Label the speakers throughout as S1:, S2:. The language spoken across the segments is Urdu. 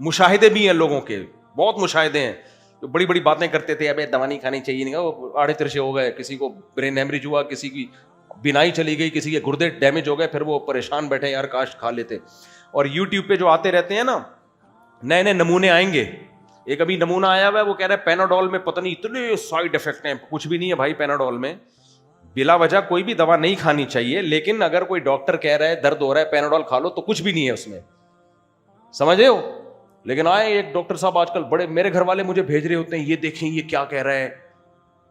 S1: مشاہدے بھی ہیں لوگوں کے, بہت مشاہدے ہیں, جو بڑی بڑی باتیں کرتے تھے, ابے دوا نہیں کھانی چاہیے, نہیں, وہ آڑے ترچے ہو گئے, کسی کو برین ہیمریج ہوا, کسی کی بینائی چلی گئی, کسی کے گردے ڈیمیج ہو گئے, پھر وہ پریشان بیٹھے یار کاش کھا لیتے. اور یوٹیوب پہ جو آتے رہتے ہیں نا نئے نئے نمونے آئیں گے, ایک ابھی نمونہ آیا ہوا ہے, وہ کہہ رہا ہے پیناڈول میں پتہ نہیں اتنے سائڈ افیکٹ ہیں. کچھ بھی نہیں ہے بھائی پیناڈول میں, بلا وجہ کوئی بھی دوا نہیں کھانی چاہیے, لیکن اگر کوئی ڈاکٹر کہہ رہا ہے درد ہو رہا ہے پیناڈول کھا لو تو کچھ بھی نہیں ہے اس میں, سمجھ رہے ہو. لیکن آئے ایک ڈاکٹر صاحب آج کل بڑے, میرے گھر والے مجھے بھیج رہے ہوتے ہیں, یہ دیکھیں یہ کیا کہہ رہا ہے,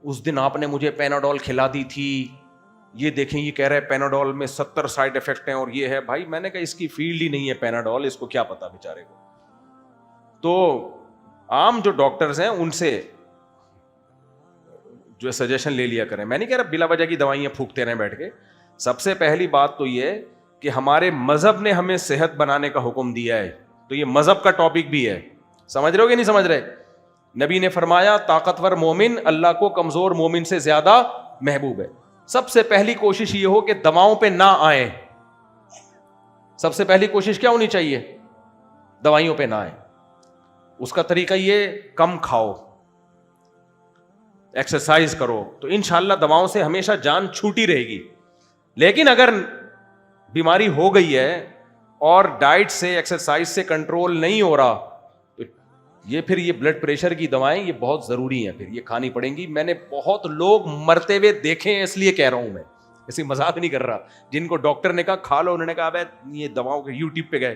S1: اس دن آپ نے مجھے پیناڈول کھلا دی تھی, یہ دیکھیں یہ کہہ رہا ہے پیناڈول میں 70 سائڈ افیکٹ ہیں اور یہ ہے. بھای میں نے کہا اس کی فیلڈ ہی نہیں ہے پیناڈول, اس کو کیا پتا بیچارے کو. تو عام جو ڈاکٹرز ہیں ان سے جو سجیشن لے لیا کریں. میں نہیں کہہ رہا بلا وجہ کی دوائیاں پھونکتے رہیں بیٹھ کے. سب سے پہلی بات تو یہ کہ ہمارے مذہب نے ہمیں صحت بنانے کا حکم دیا ہے, تو یہ مذہب کا ٹاپک بھی ہے. سمجھ رہے ہو کہ نہیں سمجھ رہے؟ نبی نے فرمایا طاقتور مومن اللہ کو کمزور مومن سے زیادہ محبوب ہے. سب سے پہلی کوشش یہ ہو کہ دواؤں پہ نہ آئیں. سب سے پہلی کوشش کیا ہونی چاہیے؟ دوائیوں پہ نہ آئیں. اس کا طریقہ یہ کم کھاؤ, ایکسرسائز کرو, تو انشاءاللہ دواؤں سے ہمیشہ جان چھوٹی رہے گی. لیکن اگر بیماری ہو گئی ہے اور ڈائٹ سے ایکسرسائز سے کنٹرول نہیں ہو رہا تو یہ پھر یہ بلڈ پریشر کی دوائیں یہ بہت ضروری ہیں, پھر یہ کھانی پڑیں گی. میں نے بہت لوگ مرتے ہوئے دیکھے ہیں, اس لیے کہہ رہا ہوں, میں ایسی مذاق نہیں کر رہا, جن کو ڈاکٹر نے کہا کھا لو, انہوں نے کہا ابے یہ دواؤں کے یوٹیوب پہ گئے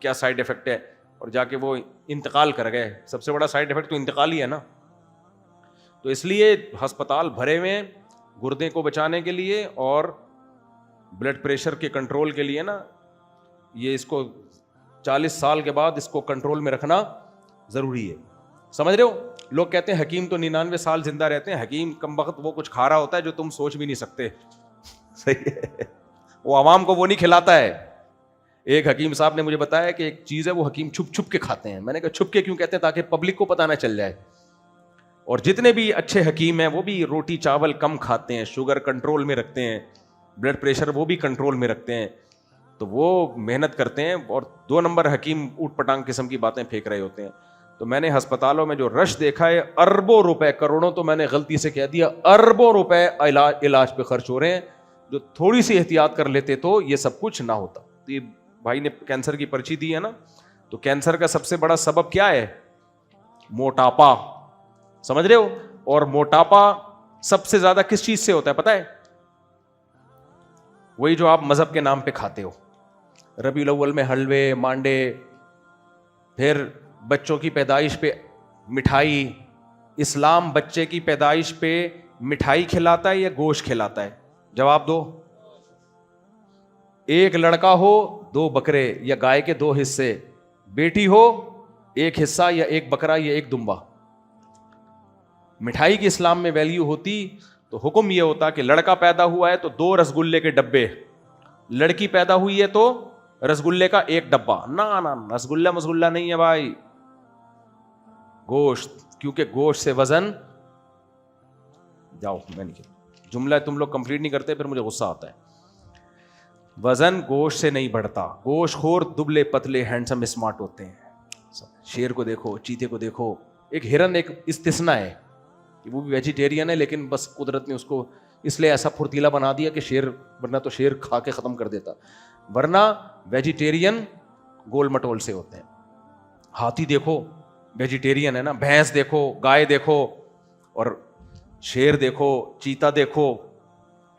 S1: کیا سائڈ افیکٹ ہے, اور جا کے وہ انتقال کر گئے. سب سے بڑا سائڈ افیکٹ تو انتقال ہی ہے نا. تو اس لیے ہسپتال بھرے ہوئے ہیں گردے کو بچانے کے لیے اور بلڈ پریشر کے کنٹرول کے لیے نا. یہ اس کو 40 سال کے بعد اس کو کنٹرول میں رکھنا ضروری ہے. سمجھ رہے ہو؟ لوگ کہتے ہیں حکیم تو 99 سال زندہ رہتے ہیں. حکیم کم وقت وہ کچھ کھا رہا ہوتا ہے جو تم سوچ بھی نہیں سکتے. صحیح ہے, وہ عوام کو وہ نہیں کھلاتا ہے. ایک حکیم صاحب نے مجھے بتایا کہ ایک چیز ہے وہ حکیم چھپ چھپ کے کھاتے ہیں. میں نے کہا چھپ کے کیوں کہتے ہیں؟ تاکہ پبلک کو پتہ نہ چل جائے. اور جتنے بھی اچھے حکیم ہیں وہ بھی روٹی چاول کم کھاتے ہیں, شوگر کنٹرول میں رکھتے ہیں, بلڈ پریشر وہ بھی کنٹرول میں رکھتے ہیں, تو وہ محنت کرتے ہیں. اور 2 نمبر حکیم اوٹ پٹانگ قسم کی باتیں پھینک رہے ہوتے ہیں. تو میں نے ہسپتالوں میں جو رش دیکھا ہے, اربوں روپے, کروڑوں تو میں نے غلطی سے کہہ دیا, اربوں روپے علاج پہ خرچ ہو رہے ہیں. جو تھوڑی سی احتیاط کر لیتے تو یہ سب کچھ نہ ہوتا. تو یہ بھائی نے کینسر کی پرچی دی ہے نا, تو کینسر کا سب سے بڑا سبب کیا ہے؟ موٹاپا. سمجھ رہے ہو؟ اور موٹاپا سب سے زیادہ کس چیز سے ہوتا ہے پتہ ہے؟ وہی جو آپ مذہب کے نام پہ کھاتے ہو. ربیع الاول میں حلوے مانڈے, پھر بچوں کی پیدائش پہ مٹھائی. اسلام بچے کی پیدائش پہ مٹھائی کھلاتا ہے یا گوشت کھلاتا ہے؟ جواب دو. ایک لڑکا ہو 2 بکرے یا گائے کے 2 حصے, بیٹی ہو 1 حصہ یا 1 بکرا یا 1 دمبا. مٹھائی کی اسلام میں ویلیو ہوتی تو حکم یہ ہوتا کہ لڑکا پیدا ہوا ہے تو 2 رسگلے کے ڈبے, لڑکی پیدا ہوئی ہے تو رسگلے کا 1 ڈبہ. نا رسگلہ مسگلہ نہیں ہے بھائی, گوشت, کیونکہ گوشت سے وزن. جاؤ میں نہیں, جملہ تم لوگ کمپلیٹ نہیں کرتے پھر مجھے غصہ آتا ہے. وزن گوشت سے نہیں بڑھتا. گوشت خور دبلے پتلے ہینڈسم اسمارٹ ہوتے ہیں. شیر کو دیکھو, چیتے کو دیکھو, ایک ہرن ایک استثنا ہے, وہ بھی ویجیٹیرین ہے, لیکن بس قدرت نے اس کو اس لیے ایسا پھرتیلا بنا دیا کہ شیر, ورنہ تو شیر کھا کے ختم کر دیتا. ورنہ ویجیٹیرین گول مٹول سے ہوتے ہیں. ہاتھی دیکھو ویجیٹیرین ہے نا, بھینس دیکھو, گائے دیکھو, اور شیر دیکھو, چیتا دیکھو,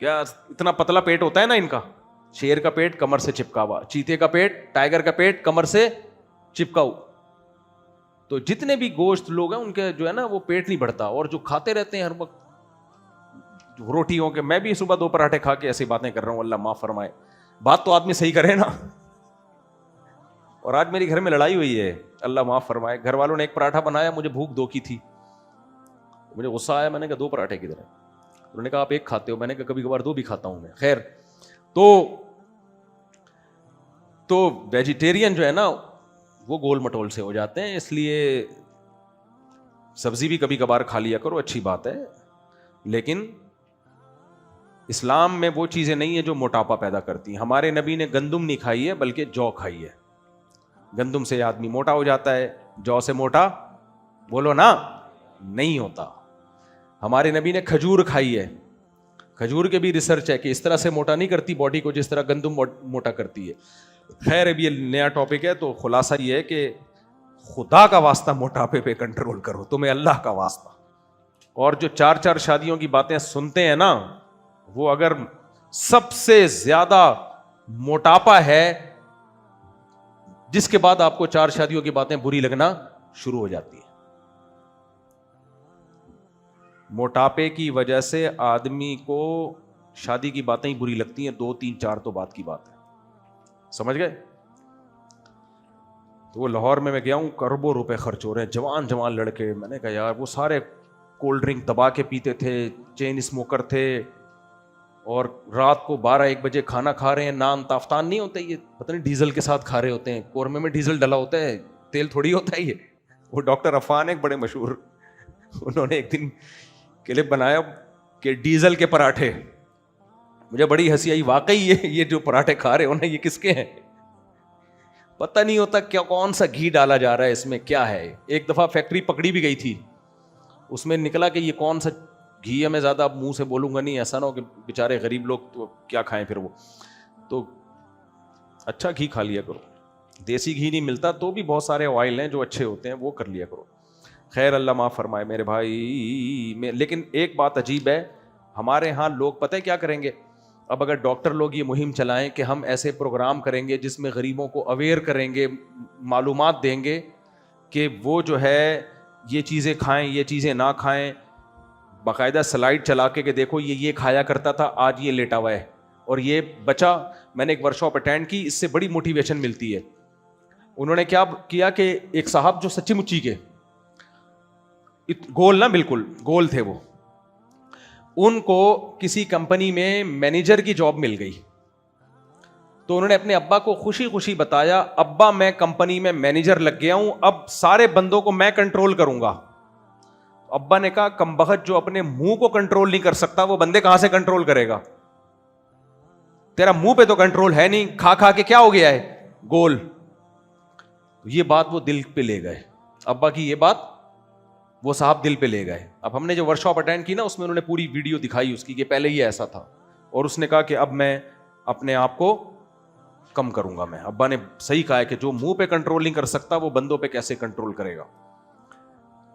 S1: کیا اتنا پتلا پیٹ ہوتا ہے نا ان کا. شیر کا پیٹ کمر سے چپکا ہوا, چیتے کا پیٹ, ٹائیگر کا پیٹ کمر سے چپکا ہوا. تو جتنے بھی گوشت لوگ ہیں ان کے جو ہے نا وہ پیٹ نہیں بڑھتا, اور جو کھاتے رہتے ہیں ہر وقت روٹیوں کے. میں بھی صبح 2 پراٹھے کھا کے ایسی باتیں کر رہا ہوں, اللہ معاف فرمائے. بات تو آدمی صحیح کرے نا. اور آج میری گھر میں لڑائی ہوئی ہے, اللہ معاف فرمائے. گھر والوں نے 1 پراٹھا بنایا, مجھے بھوک 2 کی تھی, مجھے غصہ آیا. میں نے کہا 2 پراٹھے کدھر ہیں؟ انہوں نے کہا آپ 1 کھاتے ہو. میں نے کہا کبھی کبھار 2 بھی کھاتا ہوں میں. خیر, تو ویجیٹیرین جو ہے نا وہ گول مٹول سے ہو جاتے ہیں. اس لیے سبزی بھی کبھی کبھار کھا لیا کرو, اچھی بات ہے. لیکن اسلام میں وہ چیزیں نہیں ہیں جو موٹاپا پیدا کرتی ہیں. ہمارے نبی نے گندم نہیں کھائی ہے بلکہ جو کھائی ہے. گندم سے آدمی موٹا ہو جاتا ہے, جو سے موٹا بولو نا نہیں ہوتا. ہمارے نبی نے کھجور کھائی ہے, کھجور کے بھی ریسرچ ہے کہ اس طرح سے موٹا نہیں کرتی باڈی کو جس طرح گندم موٹا کرتی ہے. خیر اب یہ نیا ٹاپک ہے, تو خلاصہ یہ ہے کہ خدا کا واسطہ موٹاپے پہ کنٹرول کرو, تمہیں اللہ کا واسطہ. اور جو 4 شادیوں کی باتیں سنتے ہیں نا, وہ اگر سب سے زیادہ موٹاپا ہے جس کے بعد آپ کو 4 شادیوں کی باتیں بری لگنا شروع ہو جاتی ہے. موٹاپے کی وجہ سے آدمی کو شادی کی باتیں ہی بری لگتی ہیں, 2 3 4 تو بات کی بات ہے, سمجھ گئے. تو وہ لاہور میں گیا ہوں, کروڑوں روپے خرچ ہو رہے ہیں, جوان لڑکے. میں نے کہا یار وہ سارے کولڈ ڈرنک دبا کے پیتے تھے, چین اسموکر تھے, اور رات کو 12-1 بجے کھانا کھا رہے ہیں. نان تافتان نہیں ہوتا یہ, پتہ نہیں ڈیزل کے ساتھ کھا رہے ہوتے ہیں, قورمے میں ڈیزل ڈلا ہوتا ہے, تیل تھوڑی ہوتا ہے یہ. وہ ڈاکٹر عفان ایک بڑے مشہور, انہوں نے ایک دن کلپ بنایا کہ ڈیزل کے پراٹھے. مجھے بڑی ہنسی آئی, واقعی یہ جو پراٹھے کھا رہے ہو نا, یہ کس کے ہیں پتہ نہیں ہوتا, کیا کون سا گھی ڈالا جا رہا ہے اس میں, کیا ہے. ایک دفعہ فیکٹری پکڑی بھی گئی تھی, اس میں نکلا کہ یہ کون سا گھی ہے, میں زیادہ اب منہ سے بولوں گا نہیں, ایسا نہ ہو کہ بیچارے غریب لوگ تو کیا کھائیں پھر. وہ تو اچھا گھی کھا لیا کرو, دیسی گھی نہیں ملتا تو بھی بہت سارے آئل ہیں جو اچھے ہوتے ہیں, وہ کر لیا کرو. خیر اللہ معاف فرمائے میرے بھائی. لیکن ایک بات عجیب ہے, ہمارے ہاں لوگ پتہ ہے کیا کریں گے, اب اگر ڈاکٹر لوگ یہ مہم چلائیں کہ ہم ایسے پروگرام کریں گے جس میں غریبوں کو اویئر کریں گے, معلومات دیں گے کہ وہ جو ہے یہ چیزیں کھائیں, یہ چیزیں نہ کھائیں, باقاعدہ سلائڈ چلا کے کہ دیکھو یہ کھایا کرتا تھا, آج یہ لیٹا ہوا ہے اور یہ بچا. میں نے ایک ورکشاپ اٹینڈ کی, اس سے بڑی موٹیویشن ملتی ہے. انہوں نے کیا کیا کہ ایک صاحب جو سچی مچی کے گول نا, بالکل گول تھے وہ, ان کو کسی کمپنی میں مینیجر کی جاب مل گئی. تو انہوں نے اپنے ابا کو خوشی خوشی بتایا, ابا میں کمپنی میں مینیجر لگ گیا ہوں, اب سارے بندوں کو میں کنٹرول کروں گا. ابا نے کہا کمبخت, جو اپنے منہ کو کنٹرول نہیں کر سکتا وہ بندے کہاں سے کنٹرول کرے گا, تیرا منہ پہ تو کنٹرول ہے نہیں, کھا کھا کے کیا ہو گیا ہے گول. یہ بات وہ دل پہ لے گئے, ابا کی یہ بات وہ صاحب دل پہ لے گئے. اب ہم نے جو ورکشاپ اٹینڈ کی نا, اس میں انہوں نے پوری ویڈیو دکھائی اس کی کہ پہلے یہ ایسا تھا, اور اس نے کہا کہ اب میں اپنے آپ کو کم کروں گا. میں ابا نے صحیح کہا ہے کہ جو منہ پہ کنٹرول نہیں کر سکتا وہ بندوں پہ کیسے کنٹرول کرے گا.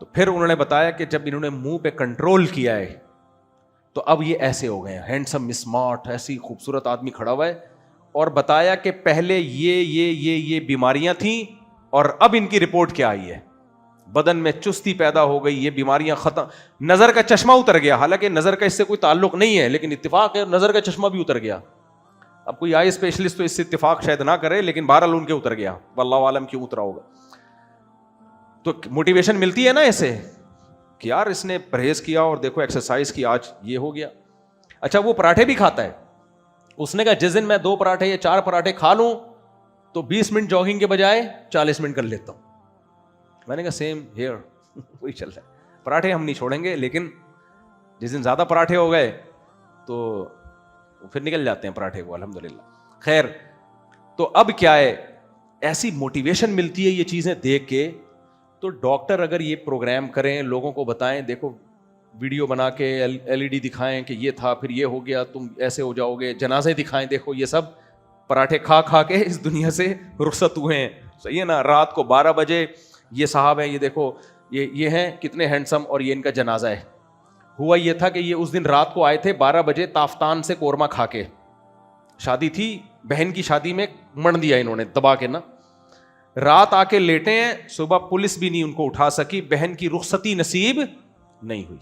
S1: تو پھر انہوں نے بتایا کہ جب انہوں نے منہ پہ کنٹرول کیا ہے تو اب یہ ایسے ہو گئے ہیں, ہینڈسم, اسمارٹ, ایسی خوبصورت آدمی کھڑا ہوا ہے. اور بتایا کہ پہلے یہ بیماریاں تھیں اور اب ان کی رپورٹ کیا آئی ہے, بدن میں چستی پیدا ہو گئی, یہ بیماریاں ختم, نظر کا چشمہ اتر گیا. حالانکہ نظر کا اس سے کوئی تعلق نہیں ہے, لیکن اتفاق ہے نظر کا چشمہ بھی اتر گیا. اب کوئی آئی اسپیشلسٹ تو اس سے اتفاق شاید نہ کرے, لیکن بہرحال ان کے اتر گیا, واللہ عالم کیوں اترا ہوگا. تو موٹیویشن ملتی ہے نا ایسے کہ یار اس نے پرہیز کیا اور دیکھو ایکسرسائز کی, آج یہ ہو گیا. اچھا وہ پراٹھے بھی کھاتا ہے, اس نے کہا جس دن میں 2 پراٹھے یا 4 پراٹھے کھا لوں تو 20 منٹ جاگنگ کے بجائے 40 منٹ کر لیتا ہوں. میں نے کہا سیم ہیئر, وہی چل رہا ہے. پراٹھے ہم نہیں چھوڑیں گے, لیکن جس دن زیادہ پراٹھے ہو گئے تو پھر نکل جاتے ہیں پراٹھے کو, الحمدللہ. خیر, تو اب کیا ہے, ایسی موٹیویشن ملتی ہے یہ چیزیں دیکھ کے. تو ڈاکٹر اگر یہ پروگرام کریں, لوگوں کو بتائیں, دیکھو ویڈیو بنا کے LED دکھائیں کہ یہ تھا, پھر یہ ہو گیا, تم ایسے ہو جاؤ گے, جنازے دکھائیں, دیکھو یہ سب پراٹھے کھا کھا کے اس دنیا سے رخصت ہوئے ہیں, صحیح ہے نا. رات کو 12 بجے یہ صاحب ہیں, یہ دیکھو یہ ہیں کتنے ہینڈسم, اور یہ ان کا جنازہ ہے. ہوا یہ تھا کہ یہ اس دن رات کو آئے تھے 12 بجے تافتان سے قورمہ کھا کے, شادی تھی بہن کی شادی میں, مڑ دیا انہوں نے دبا کے نا. رات آ کے لیٹے ہیں, صبح پولیس بھی نہیں ان کو اٹھا سکی, بہن کی رخصتی نصیب نہیں ہوئی.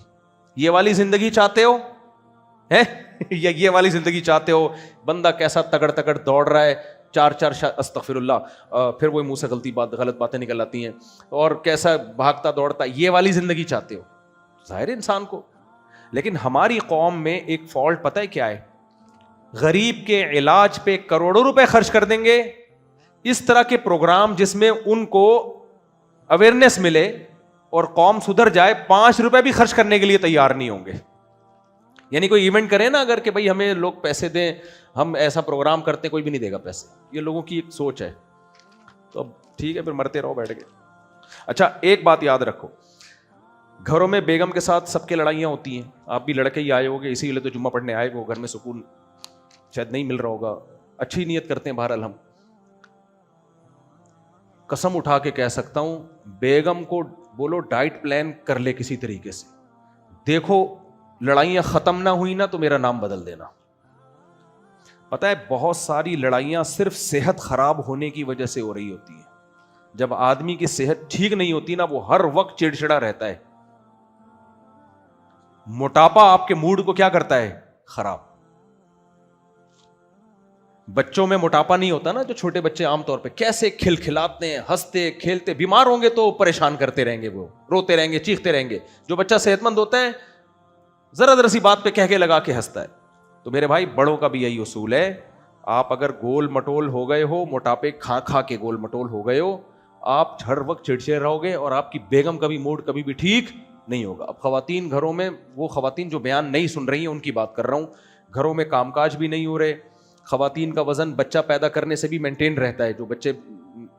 S1: یہ والی زندگی چاہتے ہو یا یہ والی زندگی چاہتے ہو؟ بندہ کیسا تگڑ تگڑ دوڑ رہا ہے, 4 استغفر اللہ, پھر وہ منہ سے غلط باتیں نکل آتی ہیں, اور کیسا بھاگتا دوڑتا, یہ والی زندگی چاہتے ہو؟ ظاہر انسان کو. لیکن ہماری قوم میں ایک فالٹ پتہ ہے کیا ہے, غریب کے علاج پہ کروڑوں روپے خرچ کر دیں گے. اس طرح کے پروگرام جس میں ان کو اویئرنیس ملے اور قوم سدھر جائے, 5 روپے بھی خرچ کرنے کے لیے تیار نہیں ہوں گے. یعنی کوئی ایونٹ کرے نا اگر کہ بھائی ہمیں لوگ پیسے دیں, ہم ایسا پروگرام کرتے, کوئی بھی نہیں دے گا پیسے. یہ لوگوں کی ایک سوچ ہے. تو اب ٹھیک ہے پھر مرتے رہو بیٹھ کے. اچھا ایک بات یاد رکھو, گھروں میں بیگم کے ساتھ سب کے لڑائیاں ہوتی ہیں, آپ بھی لڑکے ہی آئے ہوگے اسی لیے تو جمعہ پڑھنے آئے ہو, گھر میں سکون شاید نہیں مل رہا ہوگا, اچھی نیت کرتے ہیں بہرحال. ہم قسم اٹھا کے کہہ سکتا ہوں بیگم کو بولو ڈائٹ پلان کر لے کسی طریقے سے, دیکھو لڑائیاں ختم نہ ہوئی نا تو میرا نام بدل دینا. پتہ ہے بہت ساری لڑائیاں صرف صحت خراب ہونے کی وجہ سے ہو رہی ہوتی ہیں. جب آدمی کی صحت ٹھیک نہیں ہوتی نا وہ ہر وقت چڑچڑا رہتا ہے. موٹاپا آپ کے موڈ کو کیا کرتا ہے, خراب. بچوں میں موٹاپا نہیں ہوتا نا, جو چھوٹے بچے عام طور پہ کیسے کھلکھلاتے ہیں, ہنستے کھیلتے, بیمار ہوں گے تو پریشان کرتے رہیں گے, وہ روتے رہیں گے, چیختے رہیں گے. جو بچہ صحت مند ہوتا ہے ذرا ذرا سی بات پہ کہہ کے لگا کے ہنستا ہے. تو میرے بھائی بڑوں کا بھی یہی اصول ہے, آپ اگر گول مٹول ہو گئے ہو, موٹاپے کھا کھا کے گول مٹول ہو گئے ہو, آپ ہر وقت چڑچڑے رہو گے اور آپ کی بیگم کا بھی موڈ کبھی بھی ٹھیک نہیں ہوگا. اب خواتین گھروں میں, وہ خواتین جو بیان نہیں سن رہی ہیں ان کی بات کر رہا ہوں, گھروں میں کام کاج بھی نہیں ہو رہے, خواتین کا وزن بچہ پیدا کرنے سے بھی مینٹین رہتا ہے, جو بچے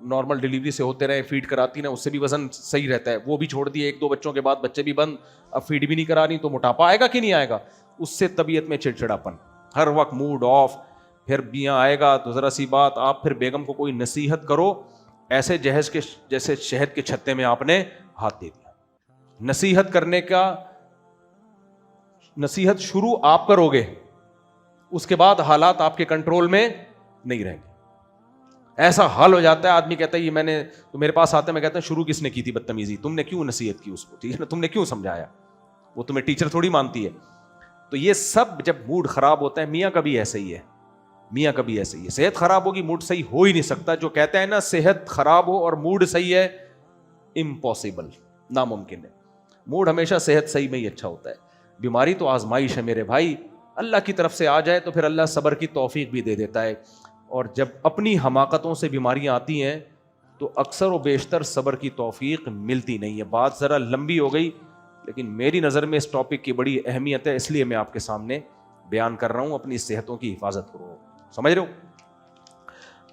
S1: نارمل ڈیلیوری سے ہوتے رہے فیڈ کراتی نا اس سے بھی وزن صحیح رہتا ہے, وہ بھی چھوڑ دیے, 1-2 بچوں کے بعد بچے بھی بند, اب فیڈ بھی نہیں کرا رہی, تو موٹاپا آئے گا کہ نہیں آئے گا, اس سے طبیعت میں چڑچڑاپن, ہر وقت موڈ آف. پھر بیاں آئے گا تو ذرا سی بات, آپ پھر بیگم کو کوئی نصیحت کرو ایسے جہیز کے جیسے شہد کے چھتے میں آپ نے ہاتھ دے دیا. نصیحت کرنے کا, نصیحت شروع آپ کرو گے, اس کے بعد حالات آپ کے کنٹرول میں نہیں رہیں گے. ایسا حال ہو جاتا ہے آدمی کہتا ہے یہ میں نے, تو میرے پاس آتے ہیں میں کہتا ہوں شروع کس نے کی تھی بدتمیزی, تم نے کیوں نصیحت کی اس کو, ٹھیک ہے نا, تم نے کیوں سمجھایا, وہ تمہیں ٹیچر تھوڑی مانتی ہے. تو یہ سب جب موڈ خراب ہوتا ہے, میاں کا بھی ایسے ہی ہے, میاں کا بھی ایسے ہی ہے. صحت خراب ہوگی موڈ صحیح ہو ہی نہیں سکتا. جو کہتا ہے نا صحت خراب ہو اور موڈ صحیح ہے, امپاسبل, ناممکن ہے. موڈ ہمیشہ صحت صحیح میں ہی اچھا ہوتا ہے. بیماری تو آزمائش ہے میرے بھائی, اللہ کی طرف سے آ جائے تو پھر اللہ صبر کی توفیق بھی دے دیتا ہے. اور جب اپنی حماقتوں سے بیماریاں آتی ہیں تو اکثر و بیشتر صبر کی توفیق ملتی نہیں ہے. بات ذرا لمبی ہو گئی لیکن میری نظر میں اس ٹاپک کی بڑی اہمیت ہے, اس لیے میں آپ کے سامنے بیان کر رہا ہوں. اپنی صحتوں کی حفاظت کرو, سمجھ رہے ہو.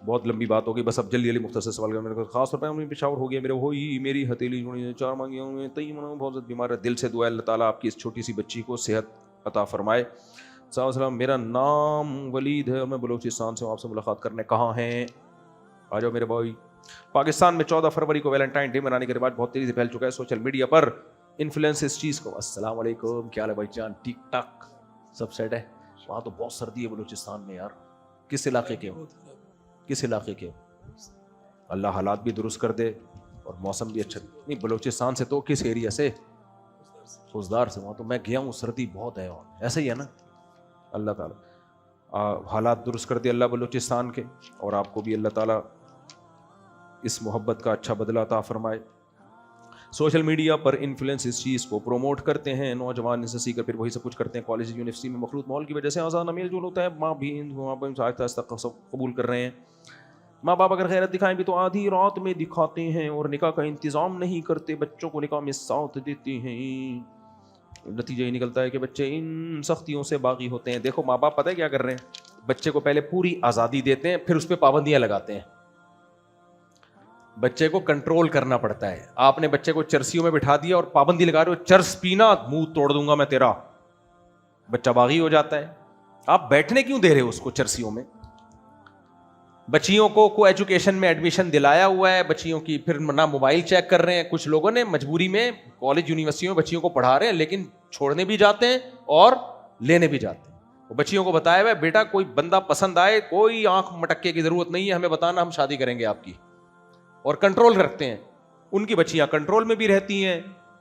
S1: بہت لمبی بات ہو گئی, بس اب جلدی جلدی مختصر سوال کرنے کو. خاص طور پہ ہمیں پشاور ہو گیا میرے, وہی میری ہتھیلی جوڑی 4 مانگیاں ہوئے, تئی منہ بہت بیمار ہے. دل سے دعا ہے اللہ تعالیٰ آپ کی اس چھوٹی سی بچی کو صحت عطا فرمائے. السلام, میرا نام ولید ہے اور میں بلوچستان سے ہوں, آپ سے ملاقات کرنے کہاں ہیں, آ جاؤ میرے بھائی. پاکستان میں 14 فروری کو ویلنٹائن ڈے منانے کا رواج بہت تیزی سے پھیل چکا ہے سوشل میڈیا پر. انفلوئنس اس چیز کو. السلام علیکم, کیا حال ہے بھائی جان, ٹھیک ٹھاک سب سیٹ ہے. وہاں تو بہت سردی ہے بلوچستان میں یار. کس علاقے کے ہو, کس علاقے کے ہو, اللہ حالات بھی درست کر دے اور موسم بھی اچھا. نہیں بلوچستان سے تو کس ایریا سے, خوزدار سے. وہاں تو میں گیا ہوں, سردی بہت ہے وہاں, ایسا ہی ہے نا. اللہ تعالیٰ حالات درست کر دے اللہ بلوچستان کے, اور آپ کو بھی اللہ تعالیٰ اس محبت کا اچھا بدلہ عطا فرمائے. سوشل میڈیا پر انفلوئنس اس چیز کو پروموٹ کرتے ہیں, نوجوان اسے سیکھ کر پھر وہی سب کچھ کرتے ہیں. کالج یونیورسٹی میں مخلوط ماحول کی وجہ سے آزادانہ میل جول ہوتا ہے, ماں بھی آہستہ آہستہ قبول کر رہے ہیں. ماں باپ اگر غیرت دکھائیں بھی تو آدھی رات میں دکھاتے ہیں اور نکاح کا انتظام نہیں کرتے, بچوں کو نکاح میں ساتھ دیتے ہیں. نتیجہ یہ نکلتا ہے کہ بچے ان سختیوں سے باغی ہوتے ہیں. دیکھو ماں باپ پتہ ہے کیا کر رہے ہیں, بچے کو پہلے پوری آزادی دیتے ہیں, پھر اس پہ پابندیاں لگاتے ہیں. بچے کو کنٹرول کرنا پڑتا ہے. آپ نے بچے کو چرسیوں میں بٹھا دیا اور پابندی لگا رہے ہو, چرس پینا منہ توڑ دوں گا میں تیرا, بچہ باغی ہو جاتا ہے. آپ بیٹھنے کیوں دے رہے ہو اس کو چرسیوں میں. بچیوں کو ایجوکیشن میں ایڈمیشن دلایا ہوا ہے بچیوں کی, پھر نہ موبائل چیک کر رہے ہیں. کچھ لوگوں نے مجبوری میں کالج یونیورسٹیوں میں بچیوں کو پڑھا رہے ہیں, لیکن چھوڑنے بھی جاتے ہیں اور لینے بھی جاتے ہیں. بچیوں کو بتایا ہوا بیٹا کوئی بندہ پسند آئے, کوئی آنکھ مٹکے کی ضرورت نہیں ہے, ہمیں بتانا, ہم شادی کریں گے آپ کی. اور کنٹرول رکھتے ہیں. ان کی بچیاں کنٹرول میں بھی رہتی ہیں,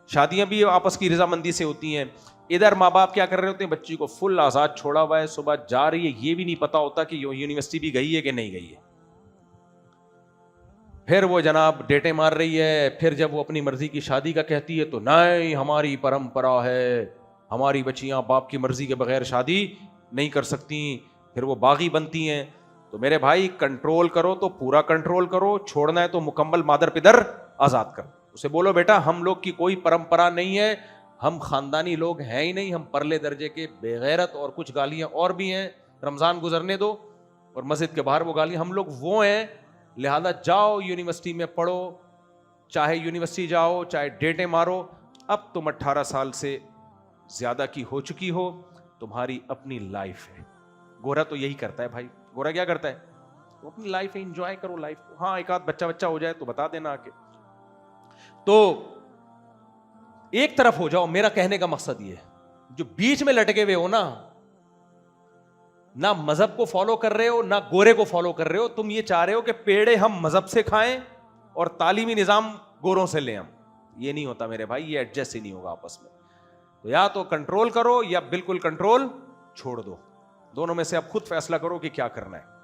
S1: شادیاں بھی آپس کی رضامندی سے ہوتی ہیں. ادھر ماں باپ کیا کر رہے ہوتے ہیں, بچی کو فل آزاد چھوڑا ہوا ہے, صبح جا رہی ہے, یہ بھی نہیں پتا ہوتا کہ یونیورسٹی بھی گئی ہے کہ نہیں گئی ہے. پھر وہ جناب ڈیٹے مار رہی ہے. پھر جب وہ اپنی مرضی کی شادی کا کہتی ہے تو نہیں, ہماری پرمپرا ہے, ہماری بچیاں باپ کی مرضی کے بغیر شادی نہیں کر سکتی. پھر وہ باغی بنتی ہیں. تو میرے بھائی کنٹرول کرو تو پورا کنٹرول کرو, چھوڑنا ہے تو مکمل مادر پدر آزاد کرو. اسے بولو بیٹا ہم لوگ کی کوئی پرمپرا نہیں ہے, ہم خاندانی لوگ ہیں ہی نہیں, ہم پرلے درجے کے بے غیرت, اور کچھ گالیاں اور بھی ہیں, رمضان گزرنے دو اور مسجد کے باہر وہ گالیاں, ہم لوگ وہ ہیں لہذا جاؤ یونیورسٹی میں پڑھو, چاہے یونیورسٹی جاؤ چاہے ڈیٹیں مارو, اب تم 18 سال سے زیادہ کی ہو چکی ہو, تمہاری اپنی لائف ہے. گورا تو یہی کرتا ہے بھائی, گورا کیا کرتا ہے, وہ اپنی لائف ہے, انجوائے کرو لائف کو. ہاں ایک آدھ بچہ ہو جائے تو بتا دینا آ کے. تو ایک طرف ہو جاؤ, میرا کہنے کا مقصد یہ ہے. جو بیچ میں لٹکے ہوئے ہو نا, نہ مذہب کو فالو کر رہے ہو نہ گورے کو فالو کر رہے ہو, تم یہ چاہ رہے ہو کہ پیڑے ہم مذہب سے کھائیں اور تعلیمی نظام گوروں سے لیں ہم. یہ نہیں ہوتا میرے بھائی, یہ ایڈجسٹ ہی نہیں ہوگا آپس میں. تو یا تو کنٹرول کرو یا بالکل کنٹرول چھوڑ دو, دونوں میں سے اب خود فیصلہ کرو کہ کیا کرنا ہے.